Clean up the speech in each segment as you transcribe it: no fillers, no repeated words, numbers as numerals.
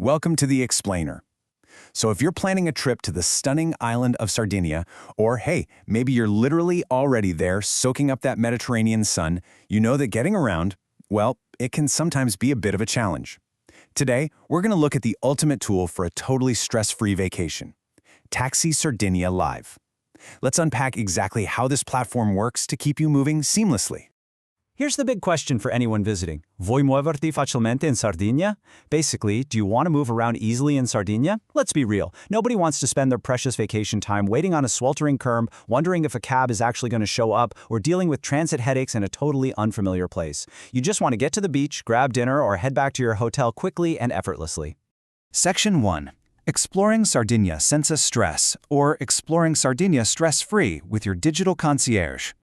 Welcome to the Explainer. So if you're planning a trip to the stunning island of Sardinia, or hey, maybe you're literally already there soaking up that Mediterranean sun, you know that getting around, well, it can sometimes be a bit of a challenge. Today, we're going to look at the ultimate tool for a totally stress-free vacation, Taxi Sardinia Live. Let's unpack exactly how this platform works to keep you moving seamlessly. Here's the big question for anyone visiting. Vuoi muoverti facilmente in Sardinia? Basically, do you want to move around easily in Sardinia? Let's be real. Nobody wants to spend their precious vacation time waiting on a sweltering curb, wondering if a cab is actually going to show up, or dealing with transit headaches in a totally unfamiliar place. You just want to get to the beach, grab dinner, or head back to your hotel quickly and effortlessly. Section 1. Exploring Sardinia senza stress, or exploring Sardinia stress-free with your digital concierge.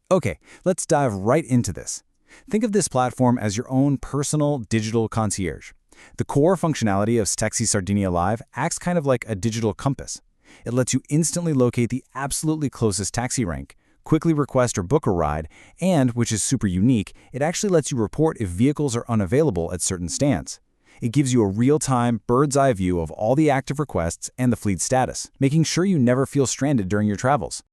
Okay, let's dive right into this. Think of this platform as your own personal digital concierge. The core functionality of Taxi Sardinia Live acts kind of like a digital compass. It lets you instantly locate the absolutely closest taxi rank, quickly request or book a ride, and, which is super unique, it actually lets you report if vehicles are unavailable at certain stands. It gives you a real-time, bird's-eye view of all the active requests and the fleet status, making sure you never feel stranded during your travels.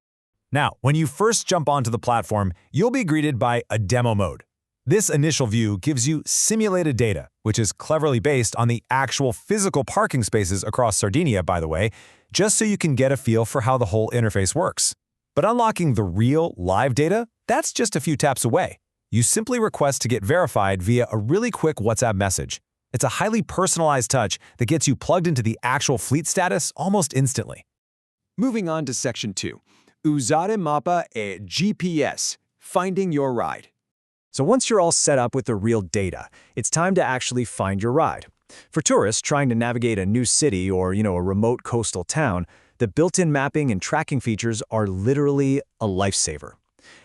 Now, when you first jump onto the platform, you'll be greeted by a demo mode. This initial view gives you simulated data, which is cleverly based on the actual physical parking spaces across Sardinia, by the way, just so you can get a feel for how the whole interface works. But unlocking the real, live data, that's just a few taps away. You simply request to get verified via a really quick WhatsApp message. It's a highly personalized touch that gets you plugged into the actual fleet status almost instantly. Moving on to Section 2. Usare mappa e GPS, finding your ride. So once you're all set up with the real data, it's time to actually find your ride. For tourists trying to navigate a new city or, a remote coastal town, the built-in mapping and tracking features are literally a lifesaver.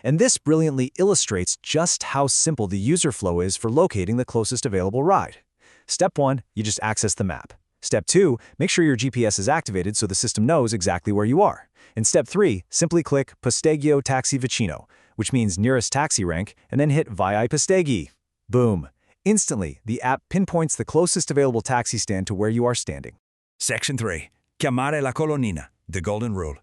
And this brilliantly illustrates just how simple the user flow is for locating the closest available ride. Step 1, you just access the map. Step 2, make sure your GPS is activated so the system knows exactly where you are. In Step 3, simply click Posteggio Taxi Vicino, which means nearest taxi rank, and then hit Vai Posteggi. Boom! Instantly, the app pinpoints the closest available taxi stand to where you are standing. Section 3. Chiamare la colonnina, the golden rule.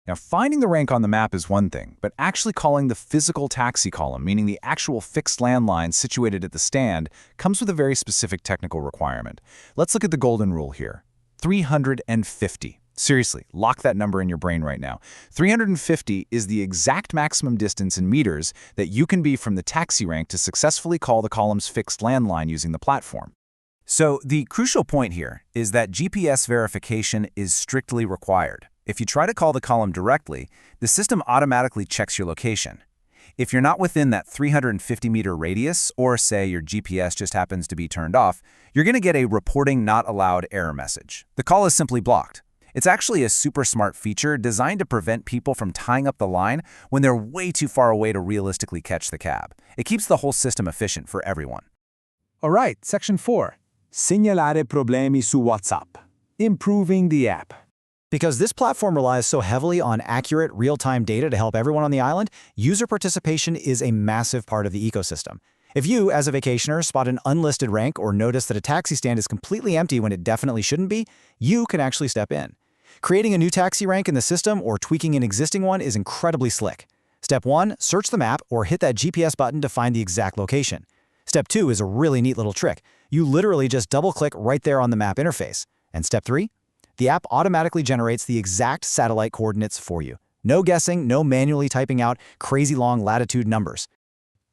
Now, finding the rank on the map is one thing, but actually calling the physical taxi column, meaning the actual fixed landline situated at the stand, comes with a very specific technical requirement. Let's look at the golden rule here. 350. Seriously, lock that number in your brain right now. 350 is the exact maximum distance in meters that you can be from the taxi rank to successfully call the column's fixed landline using the platform. So the crucial point here is that GPS verification is strictly required. If you try to call the column directly, the system automatically checks your location. If you're not within that 350-meter radius, or say your GPS just happens to be turned off, you're going to get a reporting not allowed error message. The call is simply blocked. It's actually a super smart feature designed to prevent people from tying up the line when they're way too far away to realistically catch the cab. It keeps the whole system efficient for everyone. All right, Section 4. Segnalare problemi su WhatsApp, improving the app. Because this platform relies so heavily on accurate, real-time data to help everyone on the island, user participation is a massive part of the ecosystem. If you, as a vacationer, spot an unlisted rank or notice that a taxi stand is completely empty when it definitely shouldn't be, you can actually step in. Creating a new taxi rank in the system or tweaking an existing one is incredibly slick. Step 1, search the map or hit that GPS button to find the exact location. Step 2 is a really neat little trick. You literally just double-click right there on the map interface. And Step 3? The app automatically generates the exact satellite coordinates for you. No guessing, no manually typing out crazy long latitude numbers.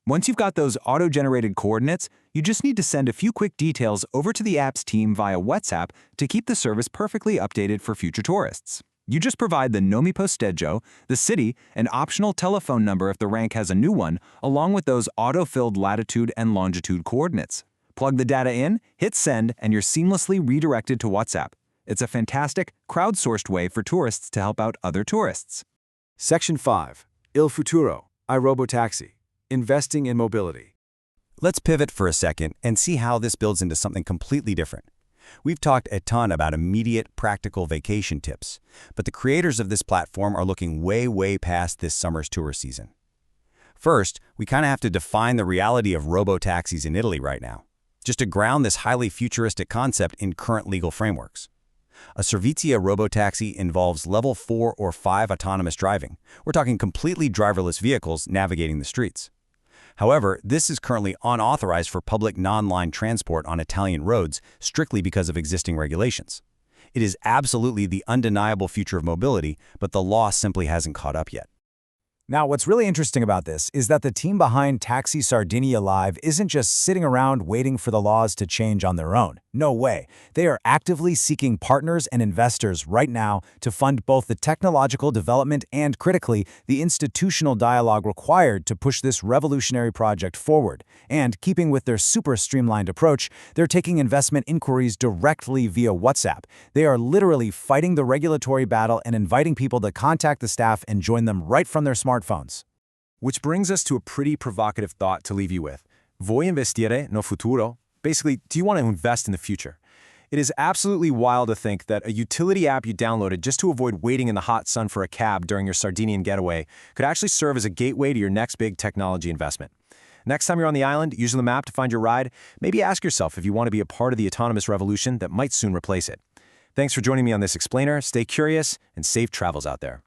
Once you've got those auto-generated coordinates, you just need to send a few quick details over to the app's team via WhatsApp to keep the service perfectly updated for future tourists. You just provide the nome posteggio, the city, an optional telephone number if the rank has a new one, along with those auto-filled latitude and longitude coordinates. Plug the data in, hit send, and you're seamlessly redirected to WhatsApp. It's a fantastic, crowdsourced way for tourists to help out other tourists. Section 5. Il futuro, iRobotaxi, investing in mobility. Let's pivot for a second and see how this builds into something completely different. We've talked a ton about immediate, practical vacation tips, but the creators of this platform are looking way past this summer's tour season. First, we kind of have to define the reality of robo-taxis in Italy right now. just to ground this highly futuristic concept in current legal frameworks. A Servizia robotaxi involves level 4 or 5 autonomous driving. We're talking completely driverless vehicles navigating the streets. However, this is currently unauthorized for public non-line transport on Italian roads strictly because of existing regulations. It is absolutely the undeniable future of mobility, but the law simply hasn't caught up yet. Now, what's really interesting about this is that the team behind Taxi Sardinia Live isn't just sitting around waiting for the laws to change on their own. No way. They are actively seeking partners and investors right now to fund both the technological development and, critically, the institutional dialogue required to push this revolutionary project forward. And, keeping with their super streamlined approach, they're taking investment inquiries directly via WhatsApp. They are literally fighting the regulatory battle and inviting people to contact the staff and join them right from their smartphones. Which brings us to a pretty provocative thought to leave you with. Vuoi investire no futuro? Basically, do you want to invest in the future? It is absolutely wild to think that a utility app you downloaded just to avoid waiting in the hot sun for a cab during your Sardinian getaway could actually serve as a gateway to your next big technology investment. Next time you're on the island, using the map to find your ride, maybe ask yourself if you want to be a part of the autonomous revolution that might soon replace it. Thanks for joining me on this explainer. Stay curious and safe travels out there.